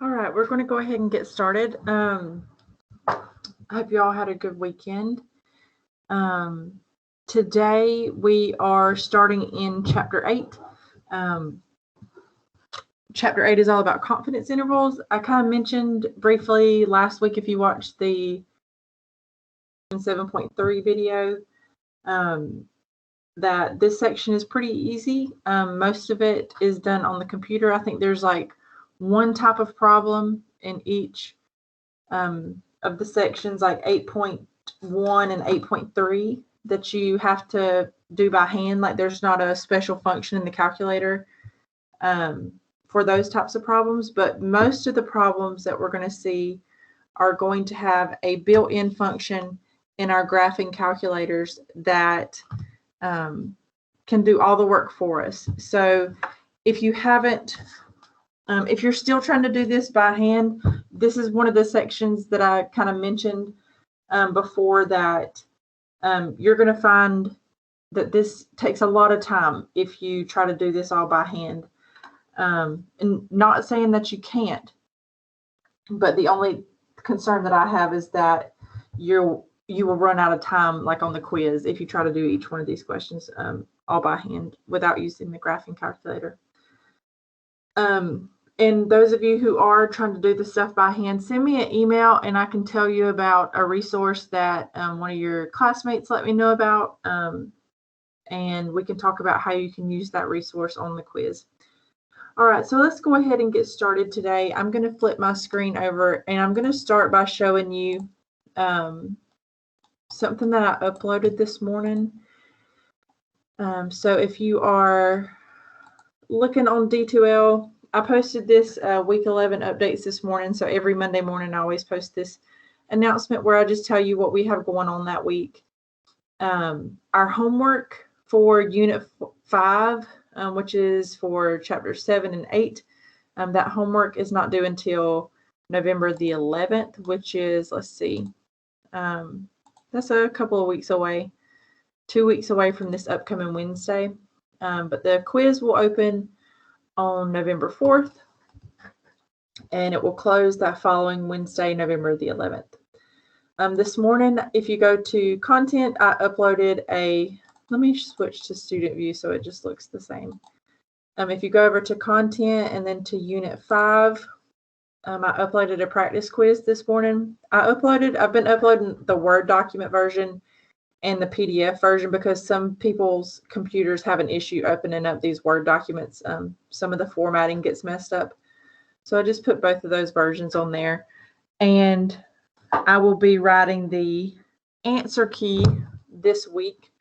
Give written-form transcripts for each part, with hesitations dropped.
All right, we're going to go ahead and get started. I hope you all had a good weekend. Today we are starting in Chapter 8. Chapter 8 is all about confidence intervals. I kind of mentioned briefly last week, if you watched the 7.3 video, that this section is pretty easy. Most of it is done on the computer. I think there's like one type of problem in each of the sections, like 8.1 and 8.3, that you have to do by hand. Like there's not a special function in the calculator for those types of problems, but most of the problems that we're going to see are going to have a built-in function in our graphing calculators that can do all the work for us. So if you haven't, if you're still trying to do this by hand, this is one of the sections that I kind of mentioned before, that you're going to find that this takes a lot of time if you try to do this all by hand. And not saying that you can't, but the only concern that I have is that you will run out of time, like on the quiz, if you try to do each one of these questions all by hand without using the graphing calculator. And those of you who are trying to do this stuff by hand, send me an email and I can tell you about a resource that one of your classmates let me know about, and we can talk about how you can use that resource on the quiz. All right, so let's go ahead and get started today. I'm going to flip my screen over and I'm going to start by showing you something that I uploaded this morning. So if you are looking on D2L, I posted this week 11 updates this morning. So every Monday morning, I always post this announcement where I just tell you what we have going on that week. Our homework for Unit 5, which is for Chapter 7 and 8, that homework is not due until November the 11th, which is, let's see, that's a couple of weeks away, 2 weeks away from this upcoming Wednesday. But the quiz will open on November 4th, and it will close that following Wednesday, November the 11th. This morning, if you go to content, I uploaded let me switch to student view so it just looks the same. If you go over to content and then to Unit 5, I uploaded a practice quiz this morning. I've been uploading the Word document version and the PDF version because some people's computers have an issue opening up these Word documents. Some of the formatting gets messed up. So I just put both of those versions on there. And I will be writing the answer key this week.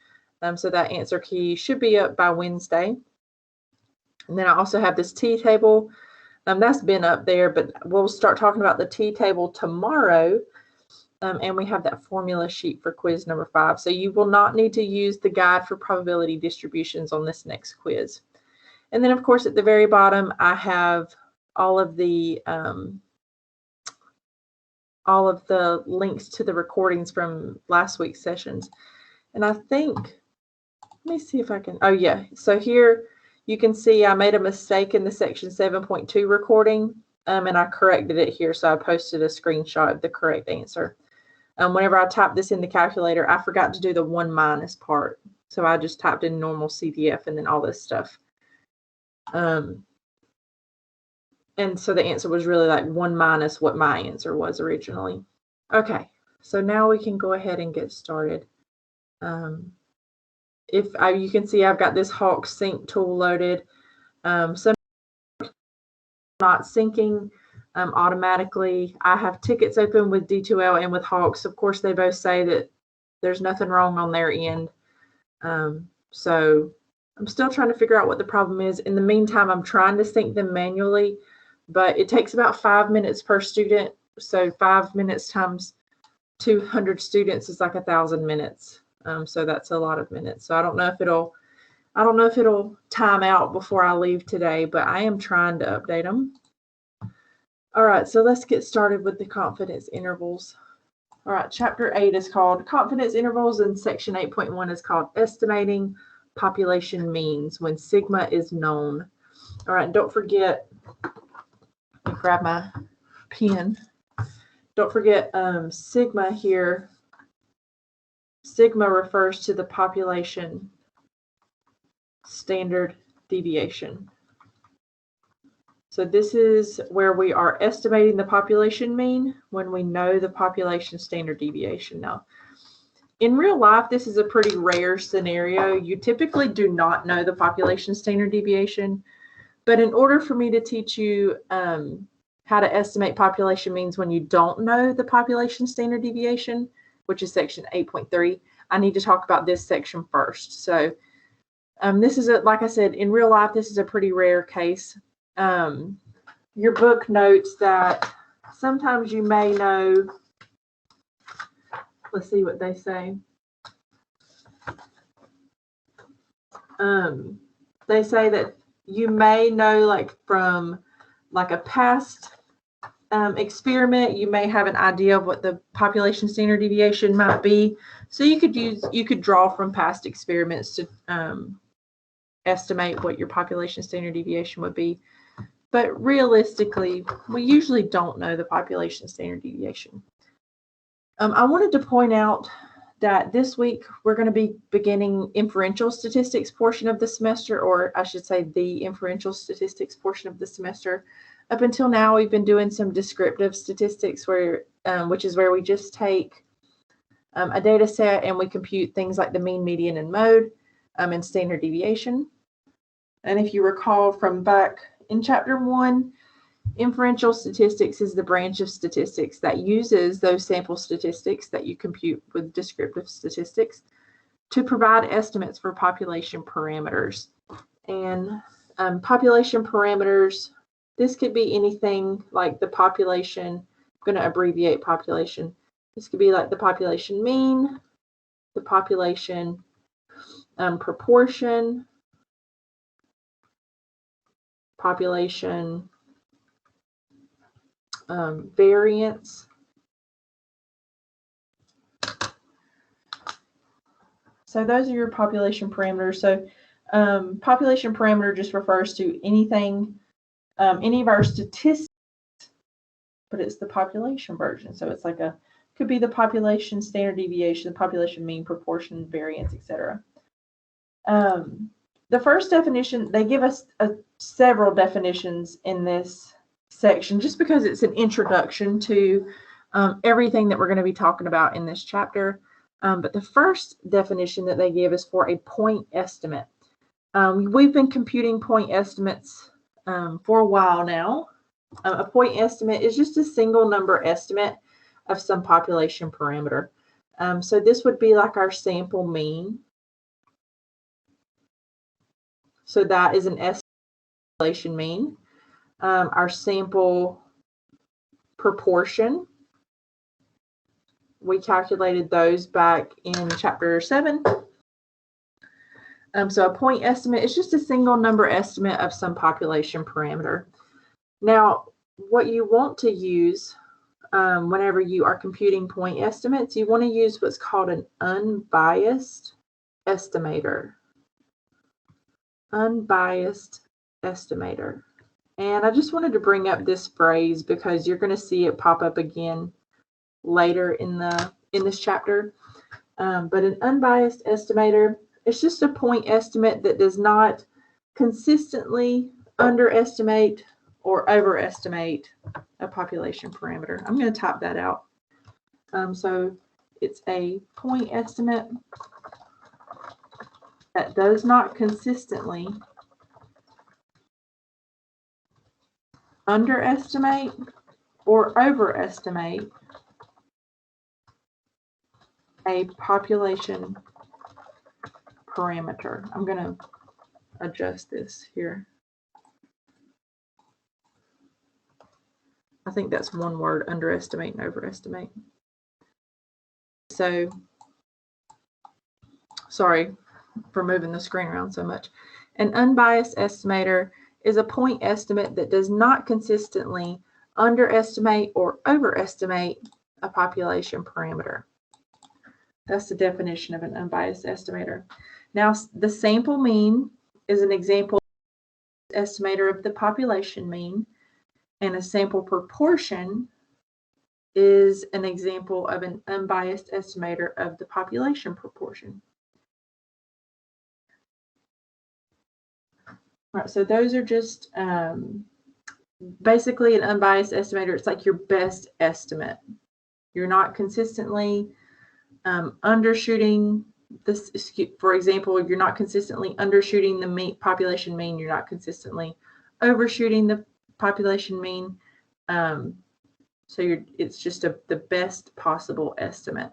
So that answer key should be up by Wednesday. And then I also have this T table. That's been up there, but we'll start talking about the T table tomorrow. And we have that formula sheet for quiz number 5. So you will not need to use the guide for probability distributions on this next quiz. And then, of course, at the very bottom, I have all of the links to the recordings from last week's sessions. And I think, let me see if I can, oh yeah. So here you can see I made a mistake in the section 7.2 recording, and I corrected it here. So I posted a screenshot of the correct answer. Whenever I typed this in the calculator, I forgot to do the 1 minus part. So I just typed in normal CDF and then all this stuff. And so the answer was really like 1 minus what my answer was originally. Okay, so now we can go ahead and get started. You can see I've got this Hawk sync tool loaded. Some not syncing automatically. I have tickets open with D2L and with Hawks. Of course, they both say that there's nothing wrong on their end. So I'm still trying to figure out what the problem is. In the meantime, I'm trying to sync them manually, but it takes about 5 minutes per student. So 5 minutes times 200 students is like 1,000 minutes. So that's a lot of minutes. So I don't know if it'll time out before I leave today, but I am trying to update them. All right, so let's get started with the confidence intervals. All right, Chapter 8 is called Confidence Intervals, and Section 8.1 is called Estimating Population Means when sigma is known. All right, don't forget, let me grab my pen. Don't forget sigma here. Sigma refers to the population standard deviation. So this is where we are estimating the population mean when we know the population standard deviation. Now, in real life, this is a pretty rare scenario. You typically do not know the population standard deviation, but in order for me to teach you how to estimate population means when you don't know the population standard deviation, which is section 8.3, I need to talk about this section first. So this is, like I said, in real life, this is a pretty rare case. Your book notes that sometimes you may know, let's see what they say. They say that you may know, like from like a past experiment, you may have an idea of what the population standard deviation might be. So you could draw from past experiments to estimate what your population standard deviation would be. But realistically, we usually don't know the population standard deviation. I wanted to point out that this week we're going to be beginning inferential statistics portion of the semester, or I should say the inferential statistics portion of the semester. Up until now, we've been doing some descriptive statistics, which is where we just take a data set and we compute things like the mean, median, and mode, and standard deviation. And if you recall from back in chapter 1, inferential statistics is the branch of statistics that uses those sample statistics that you compute with descriptive statistics to provide estimates for population parameters. And population parameters, this could be anything like the population, I'm going to abbreviate population. This could be like the population mean, the population proportion, population variance, so those are your population parameters. So population parameter just refers to anything, any of our statistics, but it's the population version. So it's like could be the population standard deviation, the population mean, proportion, variance, etc. The first definition, they give us several definitions in this section just because it's an introduction to everything that we're going to be talking about in this chapter. But the first definition that they give is for a point estimate. We've been computing point estimates for a while now. A point estimate is just a single number estimate of some population parameter. So this would be like our sample mean. So that is an population mean. Our sample proportion, we calculated those back in chapter 7. So a point estimate is just a single number estimate of some population parameter. Now, what you want to use whenever you are computing point estimates, you want to use what's called an unbiased estimator. Unbiased estimator. And I just wanted to bring up this phrase because you're going to see it pop up again later in this chapter. But an unbiased estimator, it's just a point estimate that does not consistently underestimate or overestimate a population parameter. I'm going to type that out. So it's a point estimate that does not consistently underestimate or overestimate a population parameter. I'm going to adjust this here. I think that's one word, underestimate and overestimate. So, sorry for moving the screen around so much. An unbiased estimator is a point estimate that does not consistently underestimate or overestimate a population parameter. That's the definition of an unbiased estimator. Now, the sample mean is an example estimator of the population mean. And a sample proportion is an example of an unbiased estimator of the population proportion. All right, so those are just basically an unbiased estimator. It's like your best estimate. You're not consistently undershooting this. For example, you're not consistently undershooting the population mean. You're not consistently overshooting the population mean. So it's just the best possible estimate.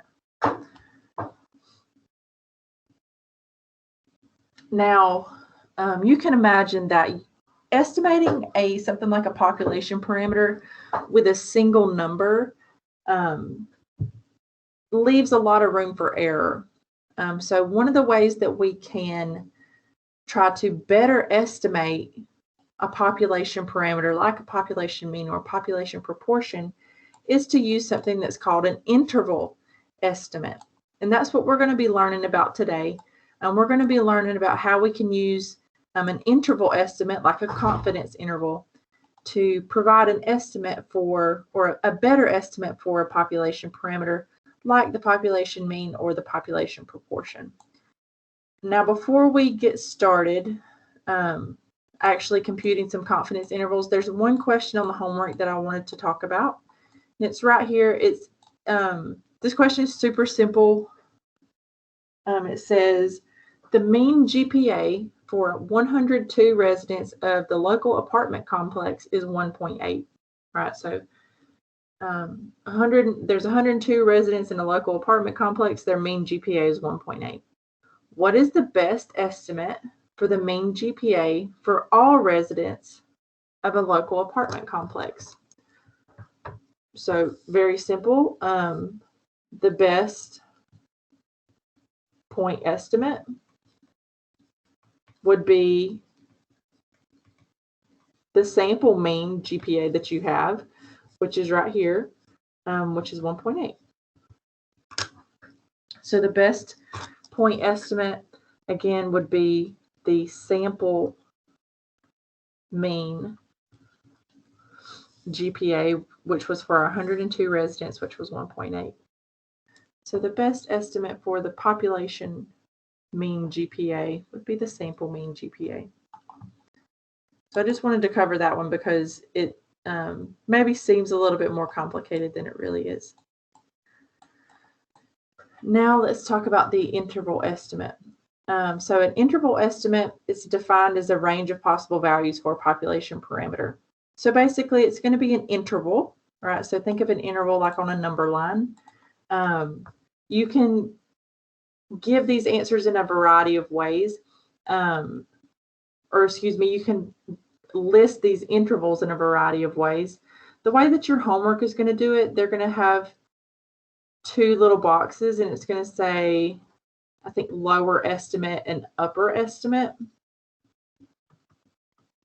Now, you can imagine that estimating something like a population parameter with a single number leaves a lot of room for error. So one of the ways that we can try to better estimate a population parameter like a population mean or population proportion is to use something that's called an interval estimate. And that's what we're going to be learning about today. And we're going to be learning about how we can use an interval estimate, like a confidence interval, to provide an estimate for, or a better estimate for, a population parameter like the population mean or the population proportion. Now, before we get started actually computing some confidence intervals, there's one question on the homework that I wanted to talk about. And it's right here. It's this question is super simple. It says the mean GPA for 102 residents of the local apartment complex is 1.8. Right, so there's 102 residents in a local apartment complex. Their mean GPA is 1.8. What is the best estimate for the mean GPA for all residents of a local apartment complex? So very simple. The best point estimate would be the sample mean GPA that you have, which is right here, which is 1.8. So the best point estimate, again, would be the sample mean GPA, which was for 102 residents, which was 1.8. So the best estimate for the population mean GPA would be the sample mean GPA. So I just wanted to cover that one because it maybe seems a little bit more complicated than it really is. Now let's talk about the interval estimate. So an interval estimate is defined as a range of possible values for a population parameter. So basically it's going to be an interval, right? So think of an interval like on a number line. You can give these answers in a variety of ways, you can list these intervals in a variety of ways. The way that your homework is going to do it, they're going to have two little boxes, and it's going to say, I think, lower estimate and upper estimate.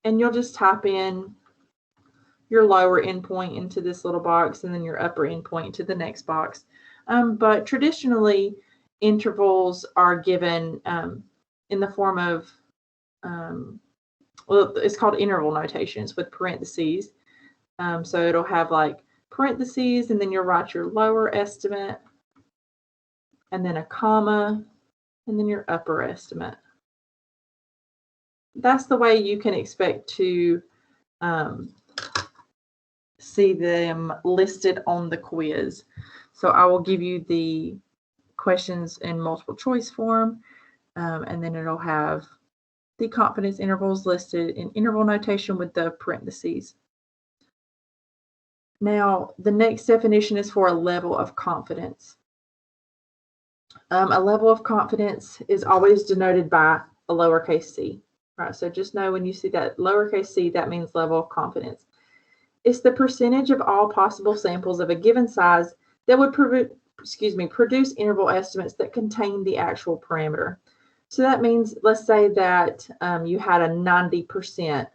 And you'll just type in your lower endpoint into this little box and then your upper endpoint into the next box. But traditionally, intervals are given in the form of, well, it's called interval notations with parentheses. So it'll have like parentheses, and then you'll write your lower estimate, and then a comma, and then your upper estimate. That's the way you can expect to see them listed on the quiz. So I will give you the questions in multiple choice form, and then it'll have the confidence intervals listed in interval notation with the parentheses. Now, the next definition is for a level of confidence. A level of confidence is always denoted by a lowercase c. Right, so just know when you see that lowercase c, that means level of confidence. It's the percentage of all possible samples of a given size that would produce interval estimates that contain the actual parameter. So that means, let's say that you had a 90%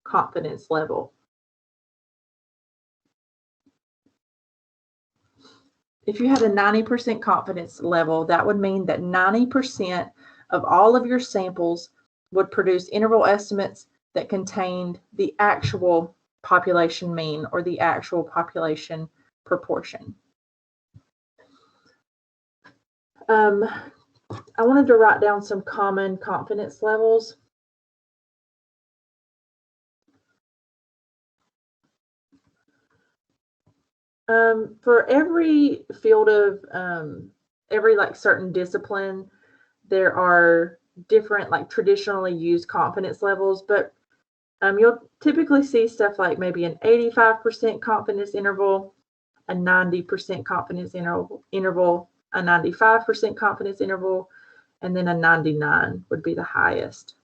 confidence level. If you had a 90% confidence level, that would mean that 90% of all of your samples would produce interval estimates that contained the actual population mean or the actual population proportion. I wanted to write down some common confidence levels. For every field of every like certain discipline, there are different like traditionally used confidence levels, but you'll typically see stuff like maybe an 85% confidence interval, a 90% confidence interval, a 95% confidence interval, and then a 99 would be the highest.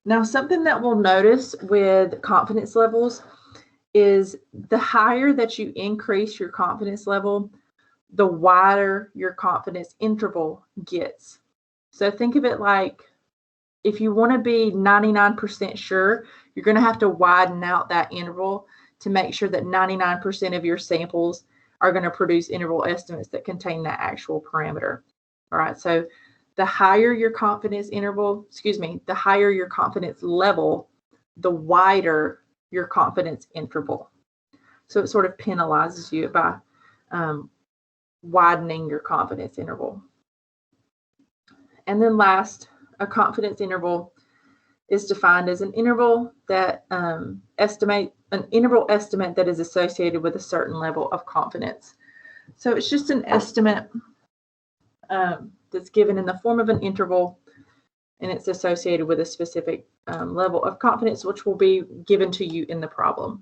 Now, something that we'll notice with confidence levels is the higher that you increase your confidence level, the wider your confidence interval gets. So think of it like if you want to be 99% sure, you're going to have to widen out that interval to make sure that 99% of your samples are going to produce interval estimates that contain that actual parameter. All right, so the higher your confidence interval, the higher your confidence level, the wider your confidence interval. So it sort of penalizes you by widening your confidence interval. And then last, a confidence interval is defined as an interval that estimate that is associated with a certain level of confidence. So it's just an estimate that's given in the form of an interval, and it's associated with a specific level of confidence, which will be given to you in the problem.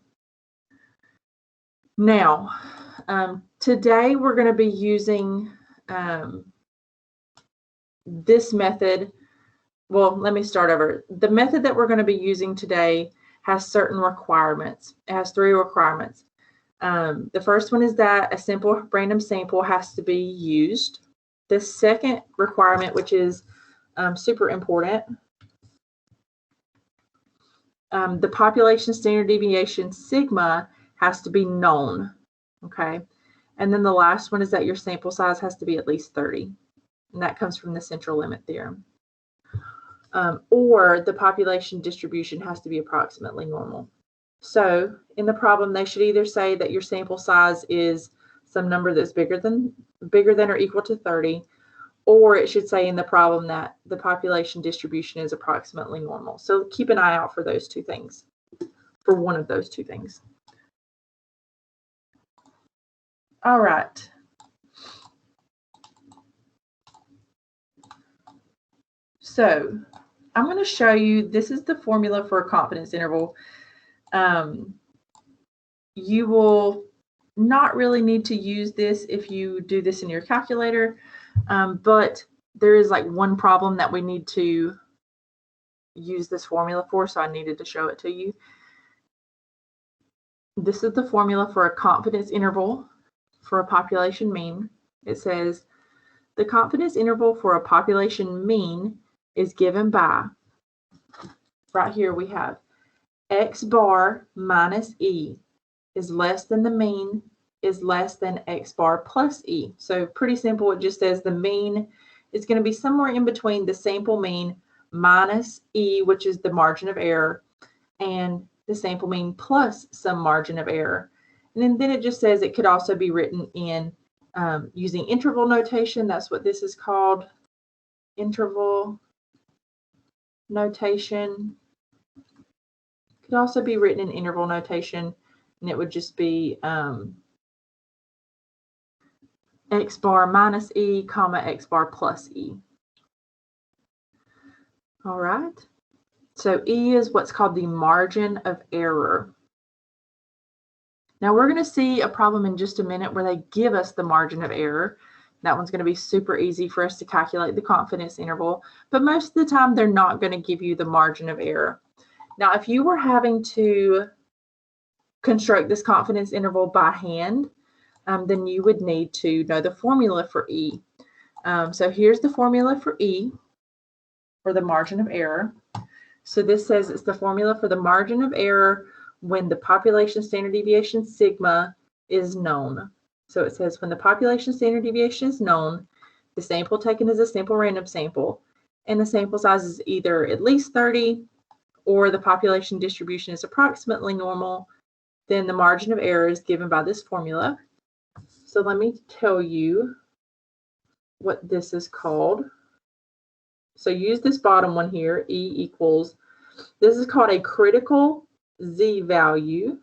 Now, today we're going to be using this method. Well, let me start over. The method that we're going to be using today has certain requirements. It has 3 requirements. The first one is that a simple random sample has to be used. The second requirement, which is super important, the population standard deviation sigma has to be known. Okay. And then the last one is that your sample size has to be at least 30. And that comes from the central limit theorem. Or the population distribution has to be approximately normal. So in the problem, they should either say that your sample size is some number that's bigger than or equal to 30, or it should say in the problem that the population distribution is approximately normal. So keep an eye out for those 2 things, for one of those 2 things. All right. So I'm going to show you, this is the formula for a confidence interval. You will not really need to use this if you do this in your calculator, but there is like one problem that we need to use this formula for, so I needed to show it to you. This is the formula for a confidence interval for a population mean. It says the confidence interval for a population mean is given by, right here we have X bar minus E is less than the mean is less than X bar plus E. So pretty simple. It just says the mean is going to be somewhere in between the sample mean minus E, which is the margin of error, and the sample mean plus some margin of error. And then it just says it could also be written in using interval notation. That's what this is called, interval notation. Could also be written in interval notation, and it would just be X bar minus E, comma, X bar plus E. All right. So E is what's called the margin of error. Now we're going to see a problem in just a minute where they give us the margin of error. That one's going to be super easy for us to calculate the confidence interval, but most of the time they're not going to give you the margin of error. Now, if you were having to construct this confidence interval by hand, then you would need to know the formula for E. So here's the formula for E, for the margin of error. So this says it's the formula for the margin of error when the population standard deviation sigma is known. So it says when the population standard deviation is known, the sample taken is a simple random sample, and the sample size is either at least 30 or the population distribution is approximately normal, then the margin of error is given by this formula. So let me tell you what this is called. So use this bottom one here, E equals, this is called a critical z-value.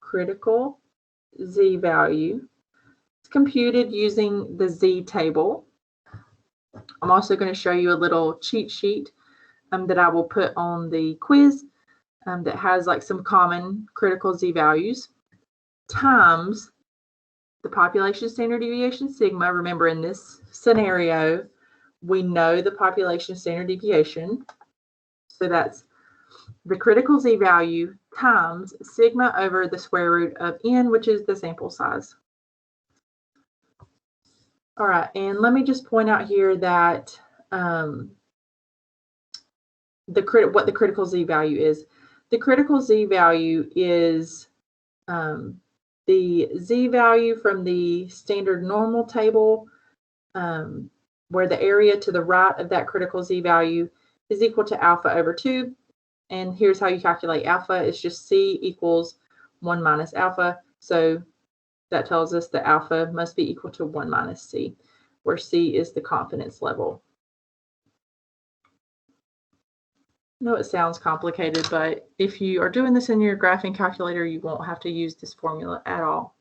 Critical z-value. It's computed using the z-table. I'm also going to show you a little cheat sheet that I will put on the quiz that has like some common critical z-values times the population standard deviation sigma. Remember, in this scenario, we know the population standard deviation. So that's the critical z-value times sigma over the square root of n, which is the sample size. All right, and let me just point out here that what the critical z-value is. The critical z-value is the z-value from the standard normal table, where the area to the right of that critical z-value is equal to alpha over 2. And here's how you calculate alpha. It's just c equals 1 minus alpha. So that tells us that alpha must be equal to 1 minus c, where c is the confidence level. I know it sounds complicated, but if you are doing this in your graphing calculator, you won't have to use this formula at all.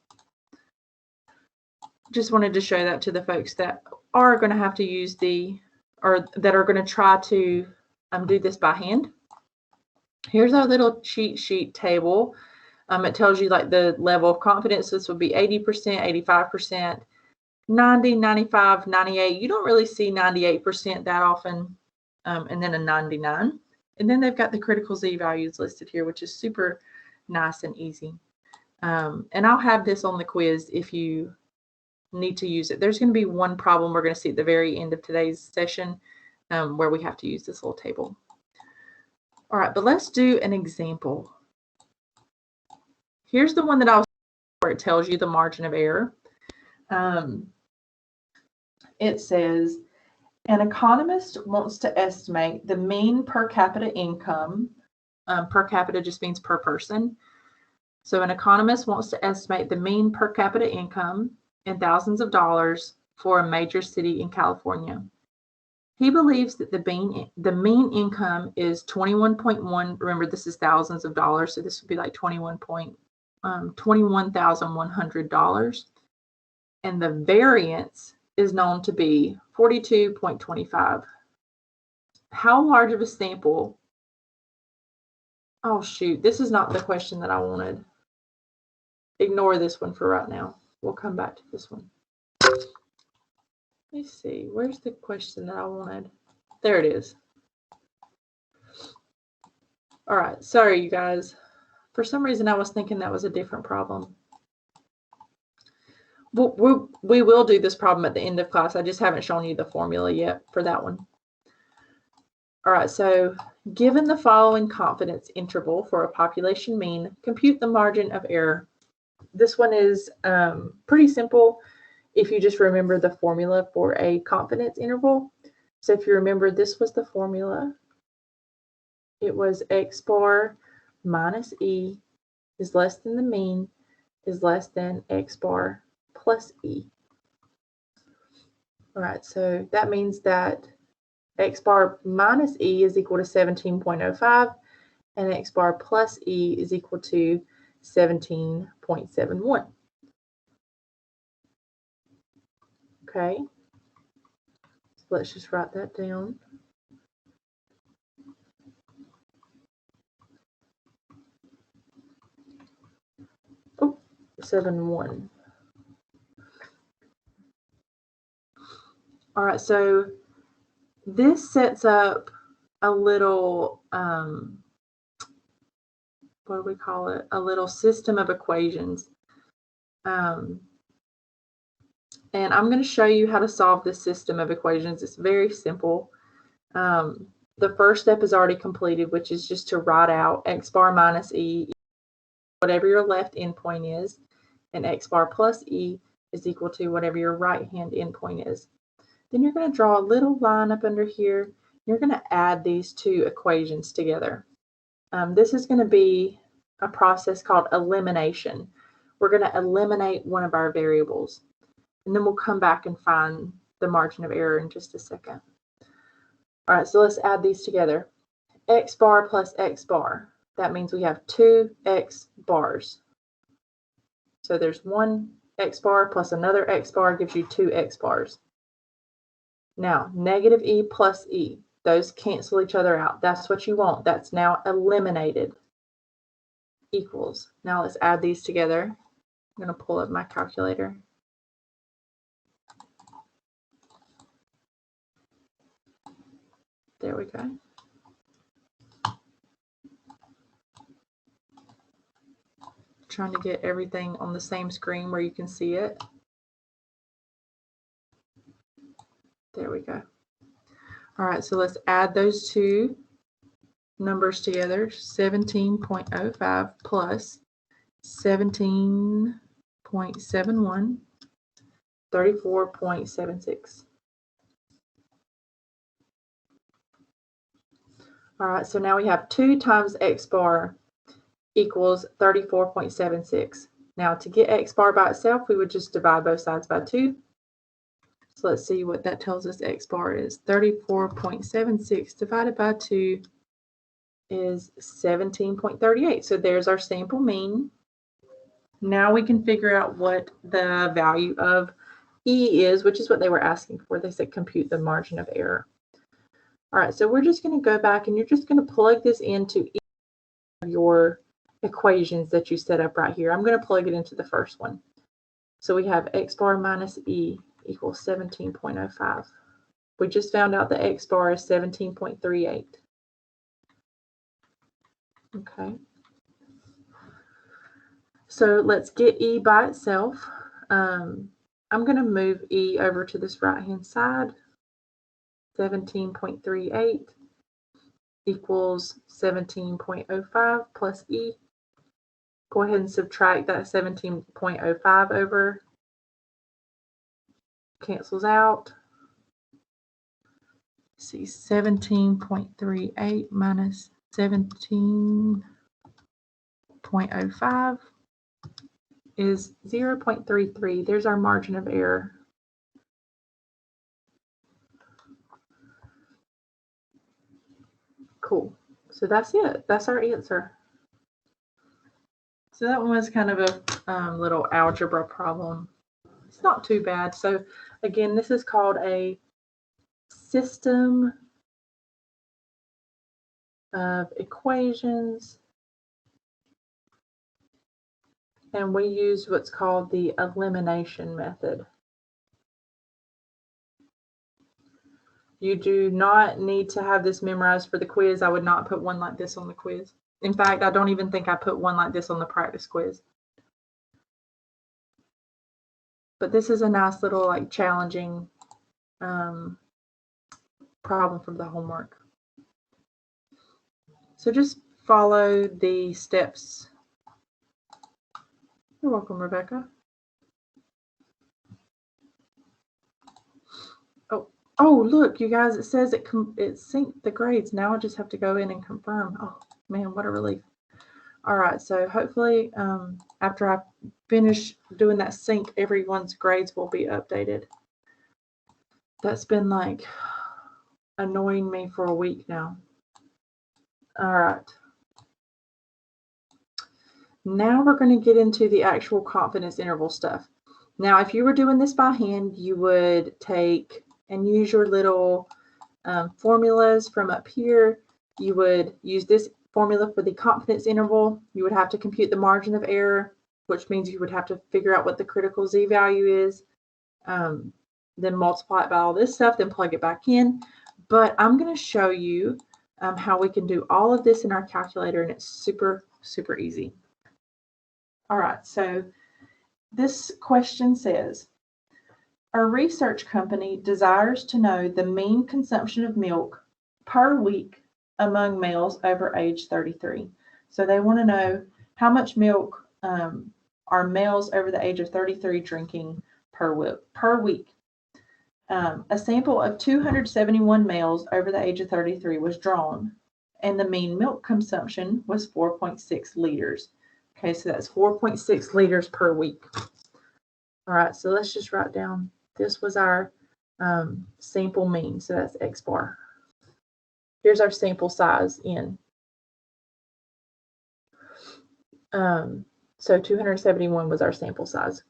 Just wanted to show that to the folks that are going to have to use or that are going to try to do this by hand. Here's our little cheat sheet table. It tells you like the level of confidence. This would be 80%, 85%, 90, 95, 98. You don't really see 98% that often, and then a 99. And then they've got the critical z-values listed here, which is super nice and easy. And I'll have this on the quiz if you need to use it. There's going to be one problem we're going to see at the very end of today's session where we have to use this little table. All right, but let's do an example. Here's the one that I was where it tells you the margin of error. It says, an economist wants to estimate the mean per capita income. Per capita just means per person. So an economist wants to estimate the mean per capita income in thousands of dollars for a major city in California. He believes that the mean income is 21.1. Remember, this is thousands of dollars, so this would be like $21,100. And the variance is known to be 42.25. How large of a sample? Oh, shoot. This is not the question that I wanted. Ignore this one for right now. We'll come back to this one. Let me see. Where's the question that I wanted? There it is. All right. Sorry, you guys. For some reason, I was thinking that was a different problem. We will do this problem at the end of class. I just haven't shown you the formula yet for that one. All right, so given the following confidence interval for a population mean, compute the margin of error. This one is pretty simple if you just remember the formula for a confidence interval. So if you remember, this was the formula. It was x bar minus e is less than the mean is less than x bar plus e. All right, so that means that x bar minus e is equal to 17.05 and x bar plus e is equal to 17.71. Okay, so let's just write that down. Oh, 7.1. All right, so this sets up a little, what do we call it? A little system of equations. And I'm going to show you how to solve this system of equations. It's very simple. The first step is already completed, which is just to write out x bar minus e, whatever your left endpoint is, and x bar plus e is equal to whatever your right hand endpoint is. Then you're going to draw a little line up under here, you're going to add these two equations together. This is going to be a process called elimination. We're going to eliminate one of our variables, and then we'll come back and find the margin of error in just a second. All right, so let's add these together. X bar plus X bar. That means we have two X bars. So there's one X bar plus another X bar gives you two X bars. Now, negative E plus E. Those cancel each other out. That's what you want. That's now eliminated. Equals. Now let's add these together. I'm going to pull up my calculator. There we go. Trying to get everything on the same screen where you can see it. There we go. All right, so let's add those two numbers together. 17.05 plus 17.71, 34.76. All right, so now we have 2 times X bar equals 34.76. Now to get X bar by itself, we would just divide both sides by 2. So let's see what that tells us X bar is. 34.76 divided by 2 is 17.38. So there's our sample mean. Now we can figure out what the value of E is, which is what they were asking for. They said compute the margin of error. All right, so we're just going to go back and you're just going to plug this into each of your equations that you set up right here. I'm going to plug it into the first one. So we have X bar minus E equals 17.05. We just found out that X bar is 17.38. Okay. So let's get E by itself. I'm going to move E over to this right-hand side. 17.38 equals 17.05 plus E. Go ahead and subtract that 17.05 over. Cancels out. See, 17.38 minus 17.05 is 0.33. There's our margin of error. Cool. So that's it. That's our answer. So that one was kind of a little algebra problem. It's not too bad. So again, this is called a system of equations. And we use what's called the elimination method. You do not need to have this memorized for the quiz. I would not put one like this on the quiz. In fact, I don't even think I put one like this on the practice quiz. But this is a nice little like challenging problem from the homework. So just follow the steps. You're welcome, Rebecca. Oh, look, you guys, it says it synced the grades. Now I just have to go in and confirm. Oh, man, what a relief. All right, so hopefully after I finish doing that sync, everyone's grades will be updated. That's been like annoying me for a week now. All right. Now we're going to get into the actual confidence interval stuff. Now, if you were doing this by hand, you would take and use your little formulas from up here. You would use this formula for the confidence interval. You would have to compute the margin of error, which means you would have to figure out what the critical Z value is, then multiply it by all this stuff, then plug it back in. But I'm going to show you how we can do all of this in our calculator, and it's super, super easy. All right, so this question says, a research company desires to know the mean consumption of milk per week among males over age 33. So they want to know how much milk are males over the age of 33 drinking per week. A sample of 271 males over the age of 33 was drawn, and the mean milk consumption was 4.6 liters. Okay, so that's 4.6 liters per week. All right, so let's just write down, this was our sample mean, so that's X bar. Here's our sample size N. So 271 was our sample size.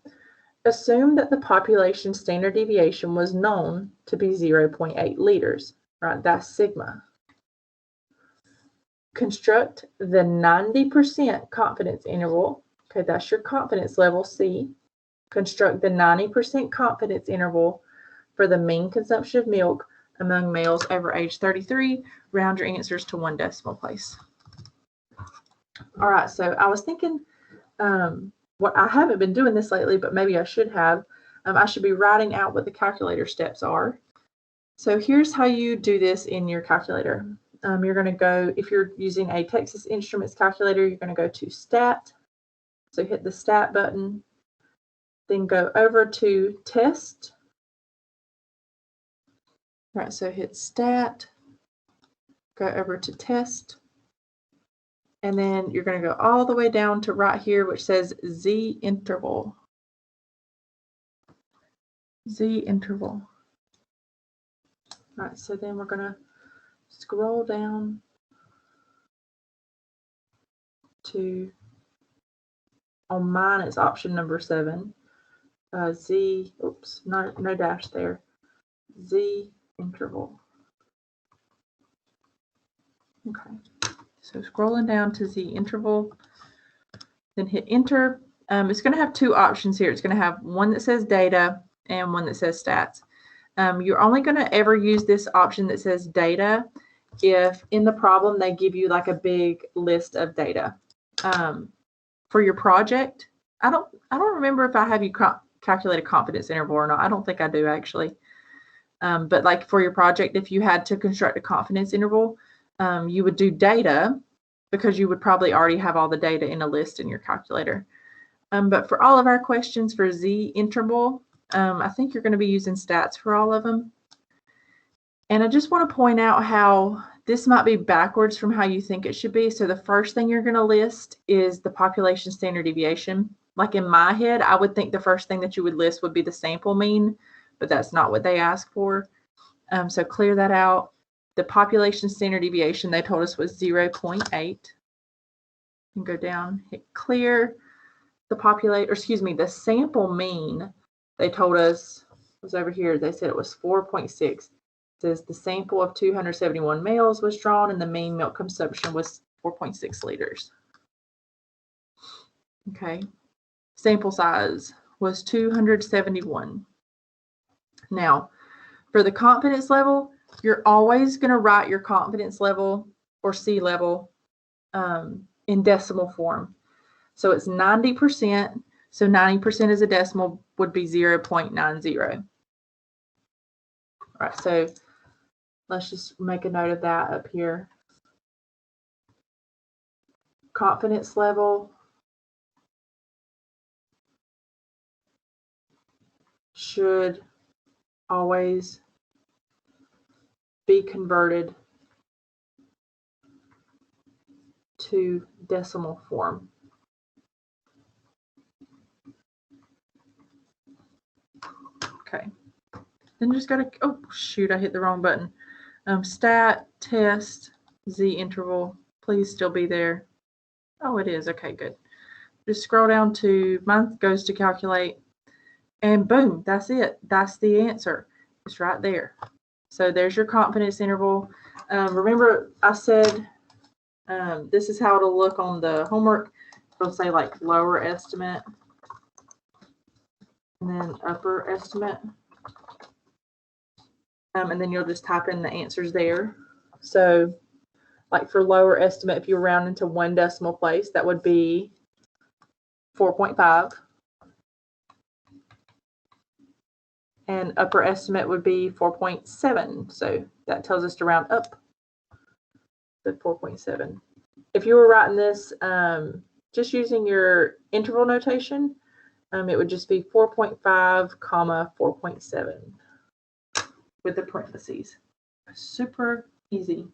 Assume that the population standard deviation was known to be 0.8 liters, right? That's sigma. Construct the 90% confidence interval. Okay, that's your confidence level, C. Construct the 90% confidence interval for the mean consumption of milk among males over age 33. Round your answers to 1 decimal place. All right, so I was thinking, what I haven't been doing this lately, but maybe I should have. I should be writing out what the calculator steps are. So here's how you do this in your calculator. You're going to go, if you're using a Texas Instruments calculator, you're going to go to Stat. So hit the Stat button, then go over to Test. All right, so hit Stat, go over to Test, and then you're going to go all the way down to right here, which says Z interval. Z interval. All right, so then we're going to scroll down to, on mine it's option number 7. Z, oops, no dash there. Z interval. Okay, so scrolling down to Z interval, then hit enter. It's going to have 2 options here. It's going to have one that says data and one that says stats. You're only going to ever use this option that says data if in the problem they give you like a big list of data. For your project, I don't remember if I have you calculate a confidence interval or not. I don't think I do actually. But like for your project, if you had to construct a confidence interval, you would do data because you would probably already have all the data in a list in your calculator. But for all of our questions for Z interval, I think you're going to be using stats for all of them. And I just want to point out how this might be backwards from how you think it should be. So the first thing you're going to list is the population standard deviation. Like in my head, I would think the first thing that you would list would be the sample mean, but that's not what they ask for. So clear that out. The population standard deviation they told us was 0.8. And go down, hit clear. The sample mean they told us was over here. They said it was 4.6. It says the sample of 271 males was drawn and the mean milk consumption was 4.6 liters. Okay. Sample size was 271. Now, for the confidence level, you're always going to write your confidence level or C level in decimal form. So it's 90%. So 90% as a decimal would be 0.90. All right, so let's just make a note of that up here. Confidence level should always be converted to decimal form. Okay, then just go to, oh shoot, I hit the wrong button. Stat, test, Z interval, please still be there. Oh, it is, okay, good. Just scroll down to, mine goes to calculate, and boom, that's it. That's the answer. It's right there. So there's your confidence interval. Remember I said this is how it'll look on the homework. It'll say like lower estimate and then upper estimate. And then you'll just type in the answers there. So like for lower estimate, if you round into 1 decimal place, that would be 4.5. And upper estimate would be 4.7. So that tells us to round up to 4.7. If you were writing this just using your interval notation, it would just be 4.5, 4.7. with the parentheses. Super easy.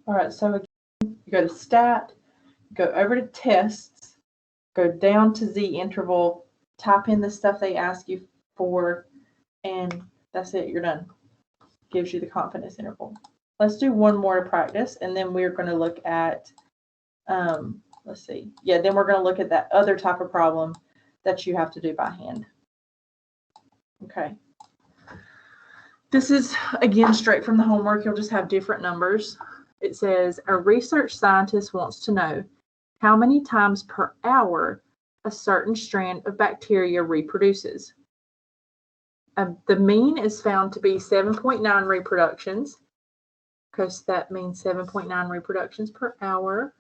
All right, so again, you go to stat, go over to tests, go down to Z interval, type in the stuff they ask you for, and that's it, you're done. Gives you the confidence interval. Let's do one more to practice, and then we're going to look at, let's see. Yeah, then we're going to look at that other type of problem that you have to do by hand. Okay. This is, again, straight from the homework. You'll just have different numbers. It says, a research scientist wants to know how many times per hour a certain strand of bacteria reproduces. The mean is found to be 7.9 reproductions, because that means 7.9 reproductions per hour.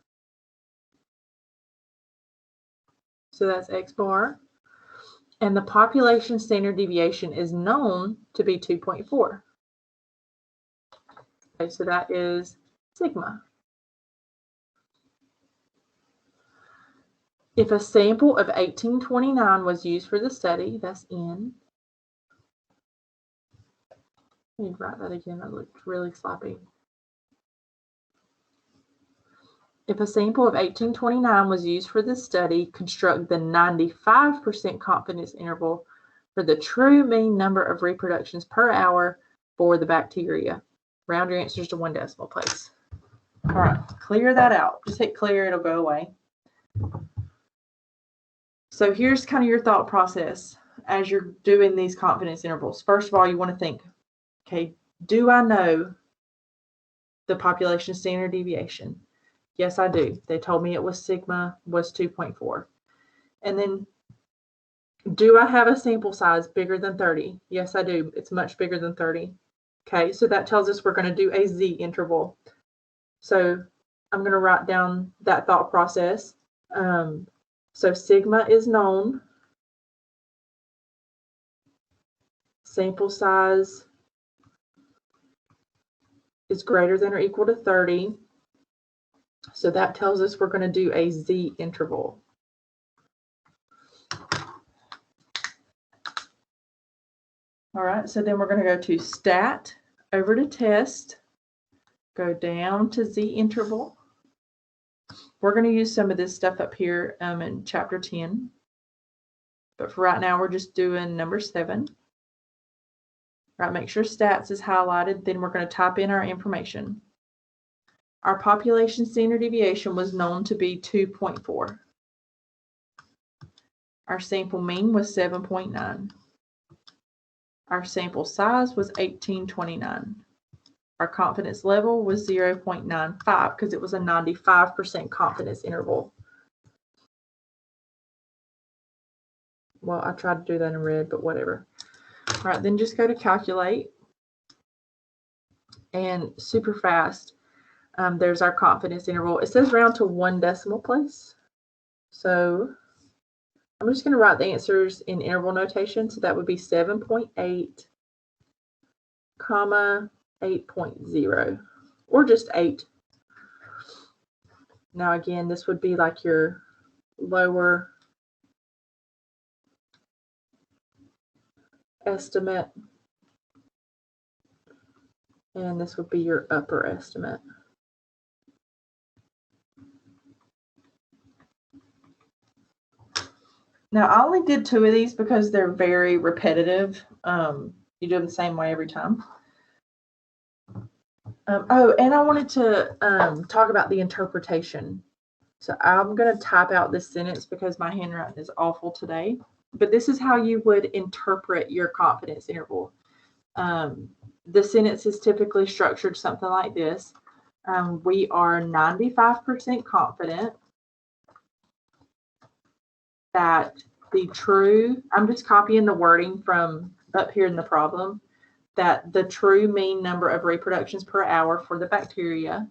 So that's X bar. And the population standard deviation is known to be 2.4. Okay, so that is sigma. If a sample of 1829 was used for the study, that's N. Let me write that again, that looked really sloppy. If a sample of 1829 was used for this study, construct the 95% confidence interval for the true mean number of reproductions per hour for the bacteria. Round your answers to 1 decimal place. All right, clear that out. Just hit clear, it'll go away. So here's kind of your thought process as you're doing these confidence intervals. First of all, you want to think, okay, do I know the population standard deviation? Yes, I do. They told me it was sigma was 2.4. And then, do I have a sample size bigger than 30? Yes, I do. It's much bigger than 30. Okay, so that tells us we're going to do a Z interval. So I'm going to write down that thought process. So sigma is known. Sample size is greater than or equal to 30. So that tells us we're going to do a Z interval. All right, so then we're going to go to stat, over to test, go down to Z interval. We're going to use some of this stuff up here in chapter 10. But for right now, we're just doing number 7. All right, make sure stats is highlighted. Then we're going to type in our information. Our population standard deviation was known to be 2.4. Our sample mean was 7.9. Our sample size was 1829. Our confidence level was 0.95 because it was a 95% confidence interval. Well, I tried to do that in red, but whatever. All right, then just go to calculate. And super fast, there's our confidence interval. It says round to 1 decimal place. So I'm just going to write the answers in interval notation. So that would be 7.8, comma, 8.0, or just 8. Now again, this would be like your lower estimate, and this would be your upper estimate. Now, I only did 2 of these because they're very repetitive. You do them the same way every time. Oh, and I wanted to talk about the interpretation. So I'm going to type out this sentence because my handwriting is awful today. But this is how you would interpret your confidence interval. The sentence is typically structured something like this. We are 95% confident that the true, I'm just copying the wording from up here in the problem, that the true mean number of reproductions per hour for the bacteria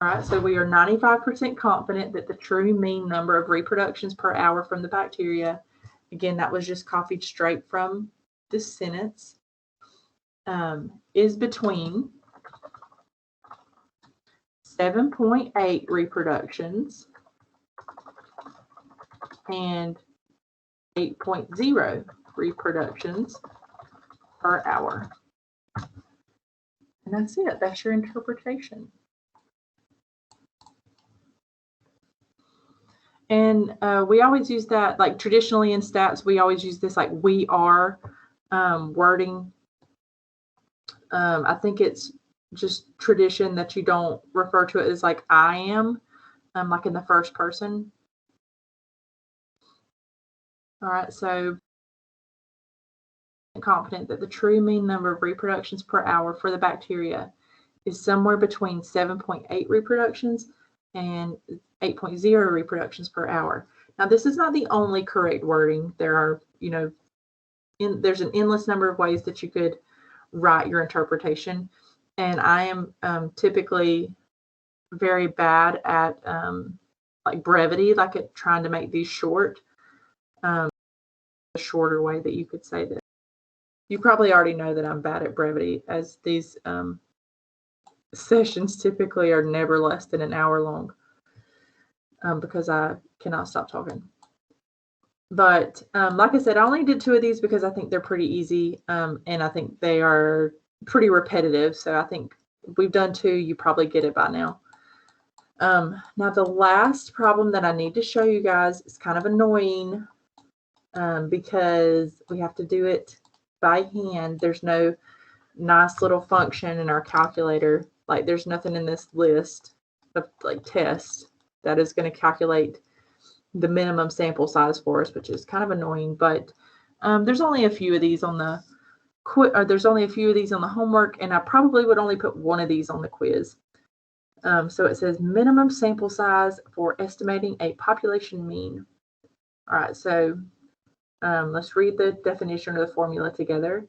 All right, so we are 95% confident that the true mean number of reproductions per hour from the bacteria, again, that was just copied straight from this sentence, is between 7.8 reproductions and 8.0 reproductions per hour. And that's it. That's your interpretation. And we always use that, like traditionally in stats, we always use this like we are wording. I think it's just tradition that you don't refer to it as like I am, like in the first person. All right, so I'm confident that the true mean number of reproductions per hour for the bacteria is somewhere between 7.8 reproductions and 8.0 reproductions per hour. Now, this is not the only correct wording. There are, there's an endless number of ways that you could write your interpretation. And I am typically very bad at like brevity, like at trying to make these short. A shorter way that you could say this. You probably already know that I'm bad at brevity, as these sessions typically are never less than an hour long because I cannot stop talking. But like I said, I only did 2 of these because I think they're pretty easy and I think they are pretty repetitive. So I think if we've done 2, you probably get it by now. Now, the last problem that I need to show you guys is kind of annoying because we have to do it by hand. There's no nice little function in our calculator. Like there's nothing in this list of like tests that is going to calculate the minimum sample size for us, which is kind of annoying. But there's only a few of these on the there's only a few of these on the homework, and I probably would only put 1 of these on the quiz. So it says minimum sample size for estimating a population mean. All right, so let's read the definition of the formula together.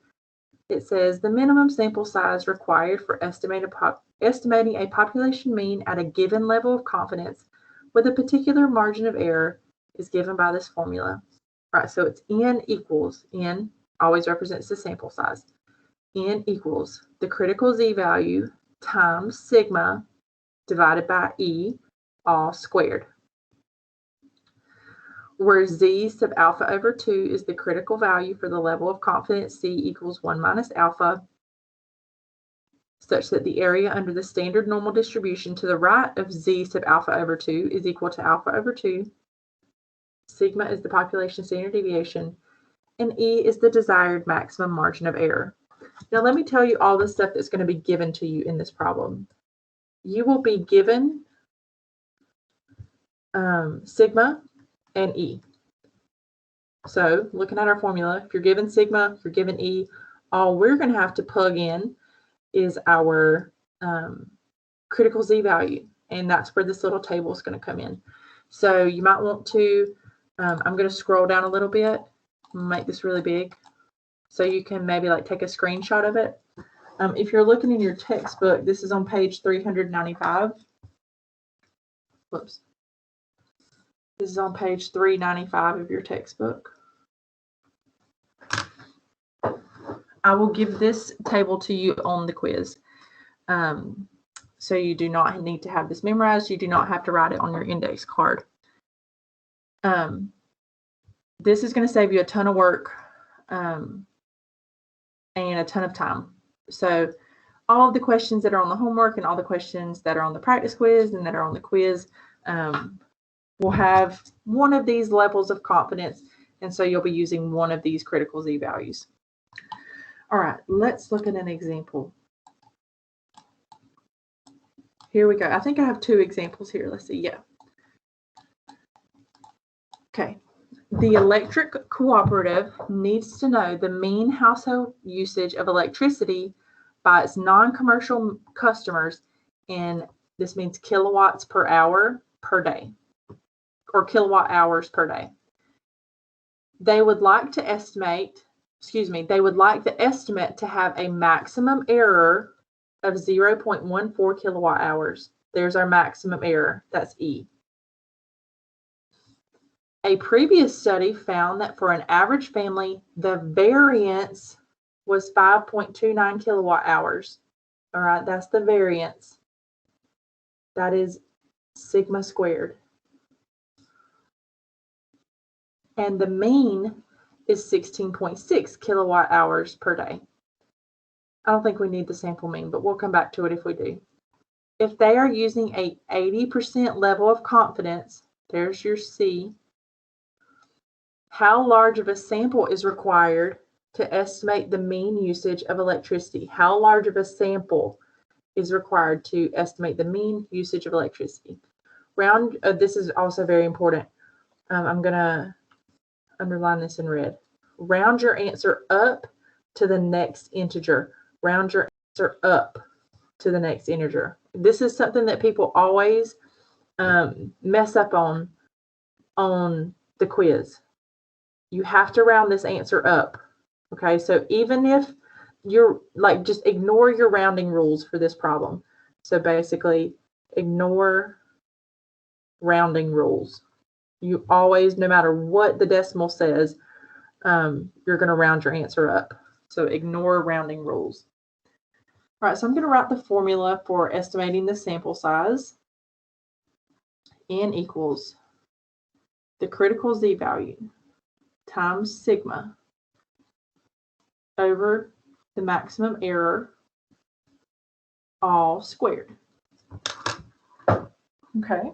It says the minimum sample size required for estimating a population mean at a given level of confidence with a particular margin of error is given by this formula. All right, so it's N equals, N always represents the sample size. N equals the critical Z value times sigma divided by E all squared, where Z sub alpha over 2 is the critical value for the level of confidence C equals 1 minus alpha, such that the area under the standard normal distribution to the right of Z sub alpha over 2 is equal to alpha over 2. Sigma is the population standard deviation, and E is the desired maximum margin of error. Now, let me tell you all the stuff that's going to be given to you in this problem. You will be given sigma and E. So looking at our formula, if you're given sigma, if you're given E, all we're going to have to plug in is our critical Z value. And that's where this little table is going to come in. So you might want to, I'm going to scroll down a little bit, make this really big, so you can maybe like take a screenshot of it. If you're looking in your textbook, this is on page 395. Whoops. This is on page 395 of your textbook. I will give this table to you on the quiz. So you do not need to have this memorized. You do not have to write it on your index card. This is going to save you a ton of work and a ton of time. So all of the questions that are on the homework and all the questions that are on the practice quiz and that are on the quiz will have one of these levels of confidence. And so you'll be using one of these critical Z values. All right, let's look at an example. Here we go. I think I have 2 examples here. Let's see. Yeah. Okay. The electric cooperative needs to know the mean household usage of electricity by its non-commercial customers in, this means kilowatts per hour per day, or kilowatt hours per day. They would like to estimate, they would like the estimate to have a maximum error of 0.14 kilowatt hours. There's our maximum error. That's E. A previous study found that for an average family, the variance was 5.29 kilowatt hours. All right, that's the variance. That is sigma squared. And the mean is 16.6 kilowatt hours per day. I don't think we need the sample mean, but we'll come back to it if we do. If they are using a 80% level of confidence, there's your C, how large of a sample is required to estimate the mean usage of electricity? How large of a sample is required to estimate the mean usage of electricity? This is also very important. I'm going to underline this in red. Round your answer up to the next integer. Round your answer up to the next integer. This is something that people always mess up on the quiz. You have to round this answer up. Okay, so even if you're like, just ignore your rounding rules for this problem. So basically, ignore rounding rules. You always, no matter what the decimal says, you're going to round your answer up. So ignore rounding rules. All right, so I'm going to write the formula for estimating the sample size. N equals the critical Z value times sigma over the maximum error, all squared. Okay.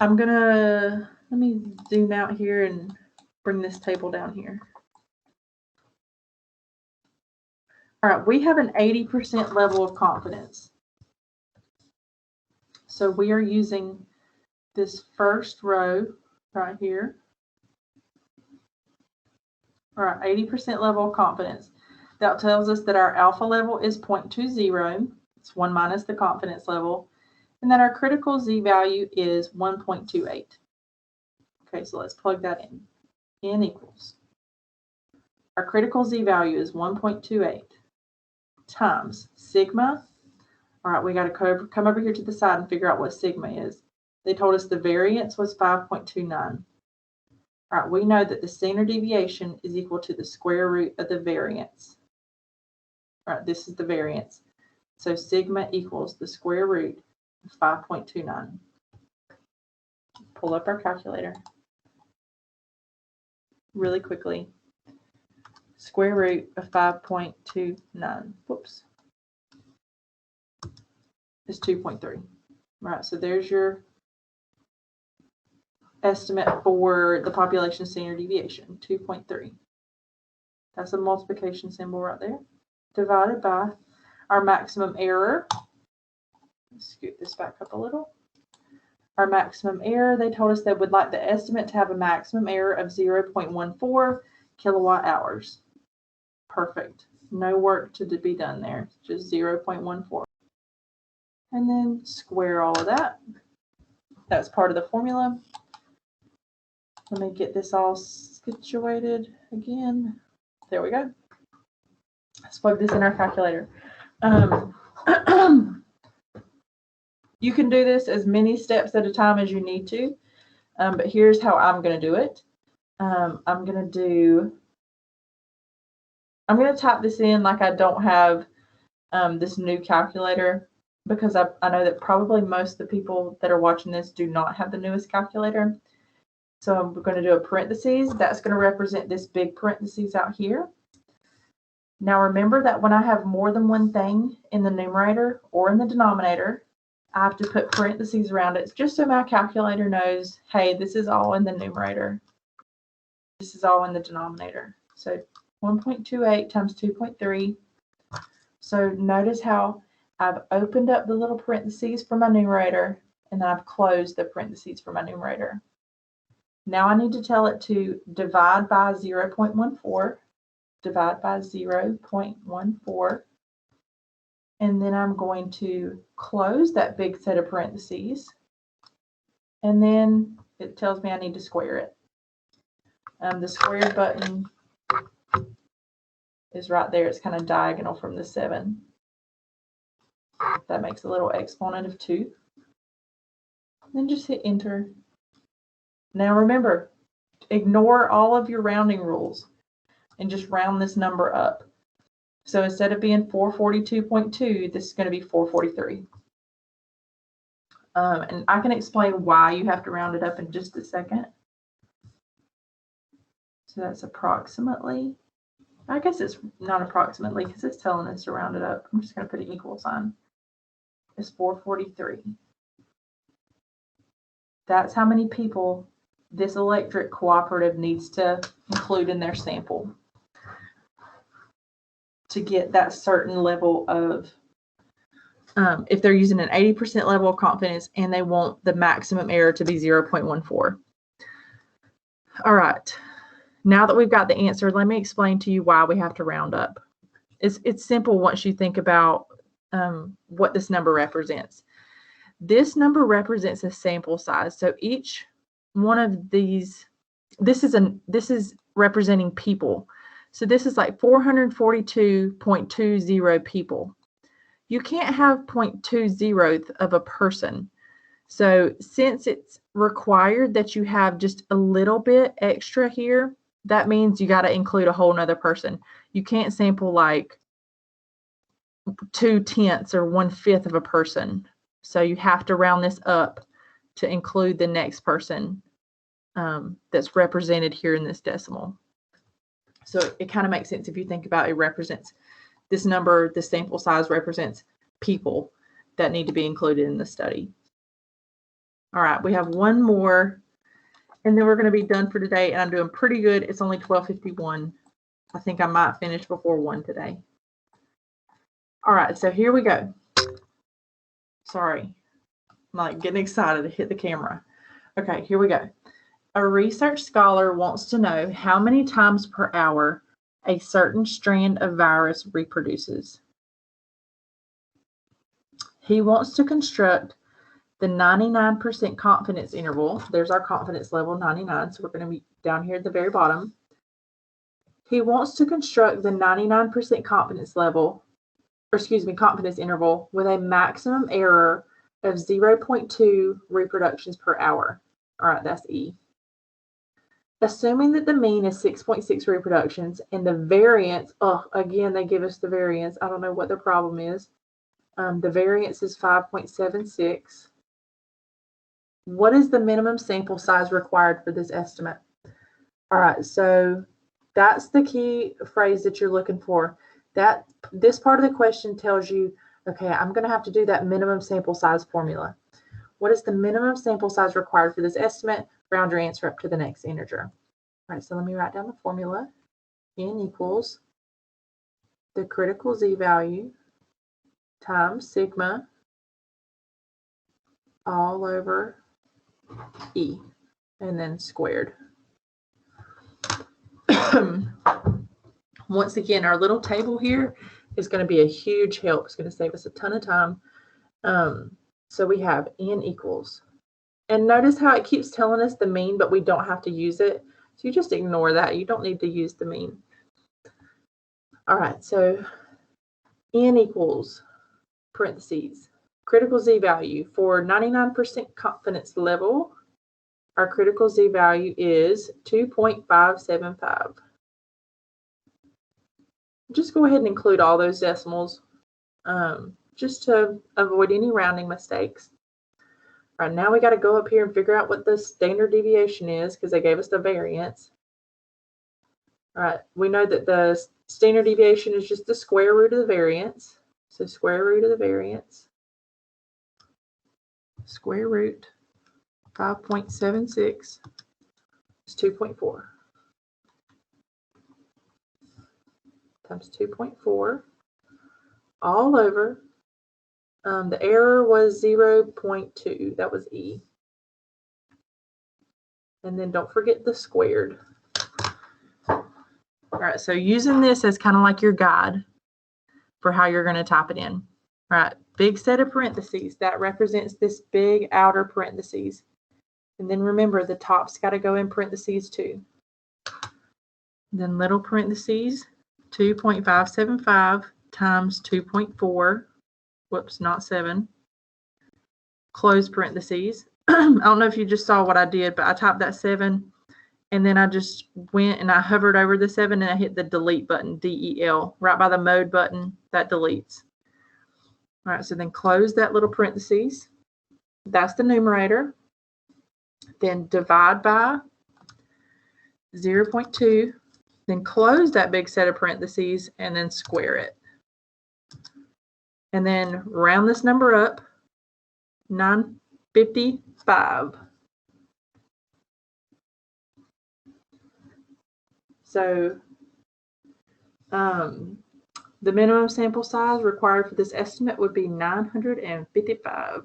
Let me zoom out here and bring this table down here. All right, we have an 80% level of confidence. So we are using this first row right here. All right, 80% level of confidence. That tells us that our alpha level is 0.20. It's 1 minus the confidence level. And that our critical Z value is 1.28. Okay, so let's plug that in. N equals. Our critical Z value is 1.28 times sigma. All right, we got to come over here to the side and figure out what sigma is. They told us the variance was 5.29. All right, we know that the standard deviation is equal to the square root of the variance. All right, this is the variance. So sigma equals the square root of 5.29. Pull up our calculator really quickly. Square root of 5.29. Whoops. Is 2.3. All right, so there's your estimate for the population standard deviation, 2.3. That's a multiplication symbol right there. Divided by our maximum error. Let's scoot this back up a little. Our maximum error, they told us they would like the estimate to have a maximum error of 0.14 kilowatt hours. Perfect. No work to be done there. Just 0.14. And then square all of that. That's part of the formula. Let me get this all situated again. There we go. Let's plug this in our calculator. You can do this as many steps at a time as you need to, but here's how I'm going to do it. I'm going to type this in like I don't have this new calculator, because I know that probably most of the people that are watching this do not have the newest calculator. So I'm going to do a parentheses. That's going to represent this big parentheses out here. Now remember that when I have more than one thing in the numerator or in the denominator, I have to put parentheses around it just so my calculator knows, hey, this is all in the numerator. This is all in the denominator. So 1.28 times 2.3. So notice how I've opened up the little parentheses for my numerator, and then I've closed the parentheses for my numerator. Now I need to tell it to divide by 0.14, divide by 0.14, and then I'm going to close that big set of parentheses, and then it tells me I need to square it. The squared button is right there. It's kind of diagonal from the 7. That makes a little exponent of 2. Then just hit enter. Now remember, ignore all of your rounding rules and just round this number up. So instead of being 442.2, this is going to be 443. And I can explain why you have to round it up in just a second. So that's approximately, I guess it's not approximately because it's telling us to round it up. I'm just going to put an equal sign. It's 443. That's how many people this electric cooperative needs to include in their sample to get that certain level of, if they're using an 80% level of confidence and they want the maximum error to be 0.14. All right. Now that we've got the answer, let me explain to you why we have to round up. It's simple once you think about what this number represents. This number represents a sample size. So each one of these, this is representing people. So this is like 442.20 people. You can't have 0.20 of a person. So since it's required that you have just a little bit extra here, that means you got to include a whole nother person. You can't sample like 2/10 or 1/5 of a person. So you have to round this up to include the next person that's represented here in this decimal. So it kind of makes sense if you think about it represents this number, the sample size represents people that need to be included in the study. All right, we have one more, and then we're going to be done for today, and I'm doing pretty good. It's only 12:51. I think I might finish before 1 today. All right, so here we go. Sorry, I'm like getting excited to hit the camera. Okay, here we go. A research scholar wants to know how many times per hour a certain strand of virus reproduces. He wants to construct the 99% confidence interval. There's our confidence level, 99. So we're going to be down here at the very bottom. He wants to construct the 99% confidence level, confidence interval with a maximum error of 0.2 reproductions per hour. All right, that's E. Assuming that the mean is 6.6 reproductions and the variance, again, they give us the variance. I don't know what the problem is. The variance is 5.76. What is the minimum sample size required for this estimate? All right, so that's the key phrase that you're looking for. This part of the question tells you, okay, I'm going to have to do that minimum sample size formula. What is the minimum sample size required for this estimate? Round your answer up to the next integer. All right, so let me write down the formula. N equals the critical z-value times sigma all over E, and then squared. Once again, our little table here is going to be a huge help. It's going to save us a ton of time. So we have N equals, and notice how it keeps telling us the mean, but we don't have to use it. So you just ignore that. You don't need to use the mean. All right, so N equals parentheses, critical z-value for 99% confidence level. Our critical z-value is 2.575. Just go ahead and include all those decimals just to avoid any rounding mistakes. All right, now we got to go up here and figure out what the standard deviation is because they gave us the variance. All right, we know that the standard deviation is just the square root of the variance. So square root of the variance, square root 5.76 is 2.4 times 2.4 all over. The error was 0.2. That was E. And then don't forget the squared. All right, so using this as kind of like your guide for how you're going to type it in. All right, big set of parentheses. That represents this big outer parentheses. And then remember, the top's got to go in parentheses too. Then little parentheses, 2.575 times 2.4. Whoops, not 7. Close parentheses. I don't know if you just saw what I did, but I typed that 7 And then I just went and I hovered over the 7 and I hit the delete button, DEL, right by the mode button. That deletes. All right, so then close that little parentheses. That's the numerator. Then divide by 0.2. Then close that big set of parentheses and then square it. And then round this number up, 955. So the minimum sample size required for this estimate would be 955.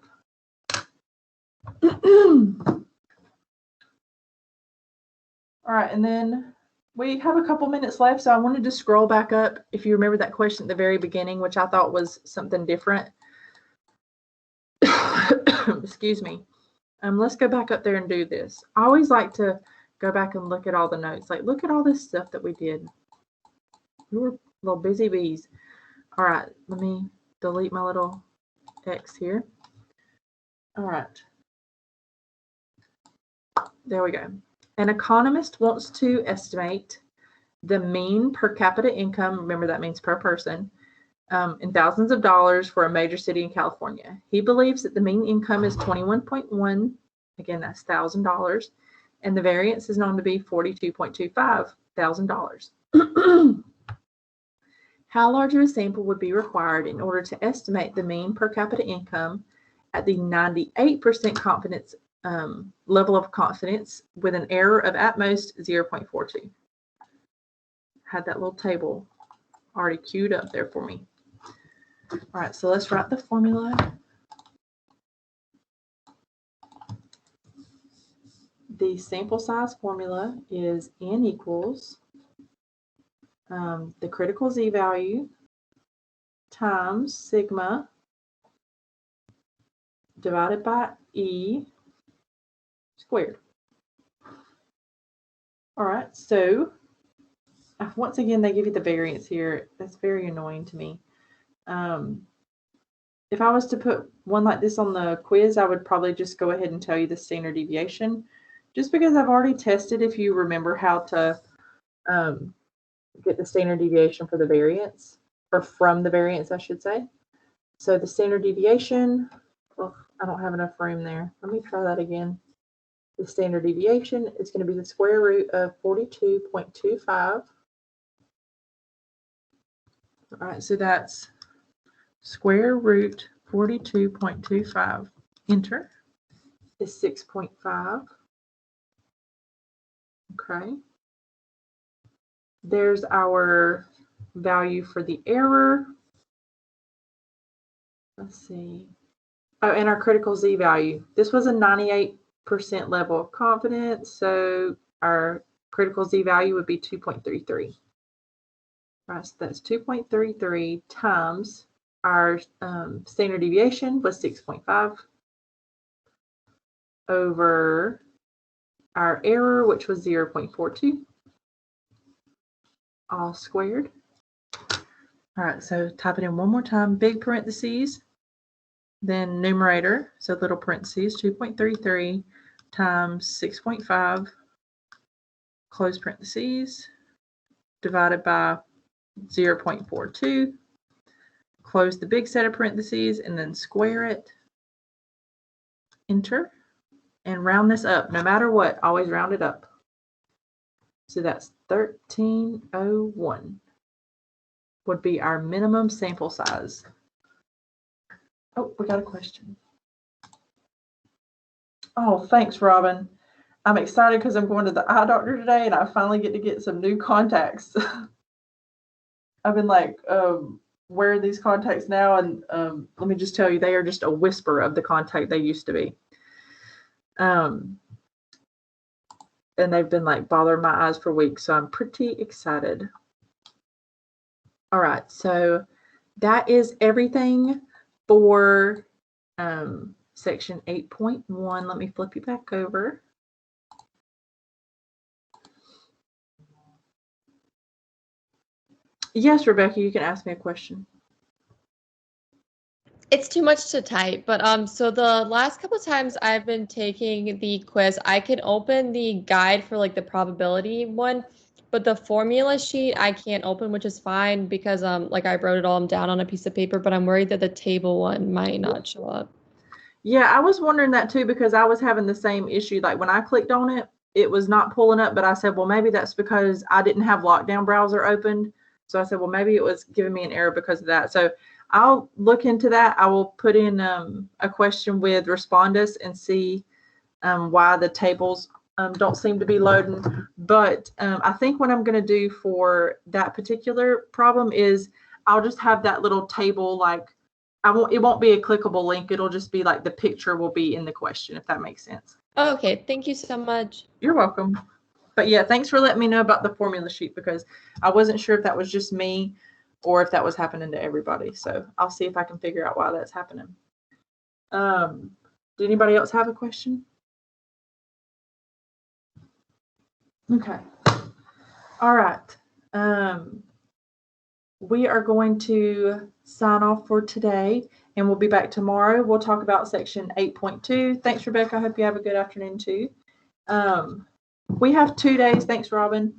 All right, and then we have a couple minutes left, so I wanted to scroll back up. If you remember that question at the very beginning, which I thought was something different. Excuse me. Let's go back up there and do this. I always like to go back and look at all the notes. Like, look at all this stuff that we did. We were little busy bees. All right, let me delete my little X here. All right. There we go. An economist wants to estimate the mean per capita income, remember that means per person, in thousands of dollars for a major city in California. He believes that the mean income is 21.1, again, that's $1,000, and the variance is known to be $42.25,000. How large of a sample would be required in order to estimate the mean per capita income at the 98% confidence level of confidence with an error of at most 0.42? Had that little table already queued up there for me. All right, so let's write the formula. The sample size formula is N equals the critical Z value times sigma divided by E squared. All right, so once again, they give you the variance here. That's very annoying to me. If I was to put one like this on the quiz, I would probably just go ahead and tell you the standard deviation, just because I've already tested, if you remember, how to get the standard deviation for the variance, or from the variance, I should say. So the standard deviation, oh, I don't have enough room there. Let me try that again. The standard deviation is going to be the square root of 42.25. All right, so that's square root 42.25. Enter is 6.5. Okay. There's our value for the error. Let's see. Oh, and our critical Z value. This was a 98% level of confidence, so our critical Z value would be 2.33. Right, so that's 2.33 times our standard deviation was 6.5 over our error, which was 0.42, all squared. All right, so type it in one more time, big parentheses, then numerator, so little parentheses, 2.33 times 6.5, close parentheses, divided by 0.42, close the big set of parentheses, and then square it, enter, and round this up. No matter what, always round it up. So that's 1301 would be our minimum sample size. Oh, we got a question. Oh, thanks, Robin. I'm excited because I'm going to the eye doctor today and I finally get to get some new contacts. I've been like wearing these contacts now, and let me just tell you, they are just a whisper of the contact they used to be. And they've been like bothering my eyes for weeks, so I'm pretty excited. All right, so that is everything for section 8.1. Let me flip you back over. Yes, Rebecca, you can ask me a question. It's too much to type, but so the last couple times I've been taking the quiz, I can open the guide for like the probability one, but the formula sheet I can't open, which is fine because like I wrote it all down on a piece of paper, but I'm worried that the table one might not show up. Yeah, I was wondering that too because I was having the same issue. Like when I clicked on it, it was not pulling up, but I said, well, maybe that's because I didn't have Lockdown browser opened. So I said, well, maybe it was giving me an error because of that. So I'll look into that. I will put in a question with Respondus and see why the tables don't seem to be loading. But I think what I'm going to do for that particular problem is I'll just have that little table, like it won't be a clickable link. It'll just be like the picture will be in the question, if that makes sense. Oh, okay. Thank you so much. You're welcome. But yeah, thanks for letting me know about the formula sheet because I wasn't sure if that was just me or if that was happening to everybody. So I'll see if I can figure out why that's happening. Did anybody else have a question? Okay. All right. We are going to sign off for today and we'll be back tomorrow. We'll talk about section 8.2. Thanks, Rebecca. I hope you have a good afternoon too. We have 2 days. Thanks, Robin.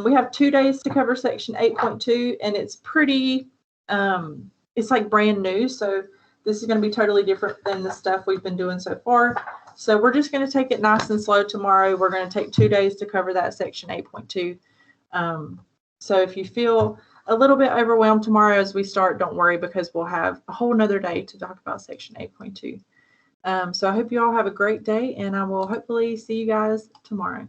We have 2 days to cover section 8.2 and it's pretty, it's like brand new. So this is going to be totally different than the stuff we've been doing so far. So we're just going to take it nice and slow tomorrow. We're going to take 2 days to cover that section 8.2. So if you feel a little bit overwhelmed tomorrow as we start, don't worry because we'll have a whole nother day to talk about section 8.2. So I hope you all have a great day and I will hopefully see you guys tomorrow.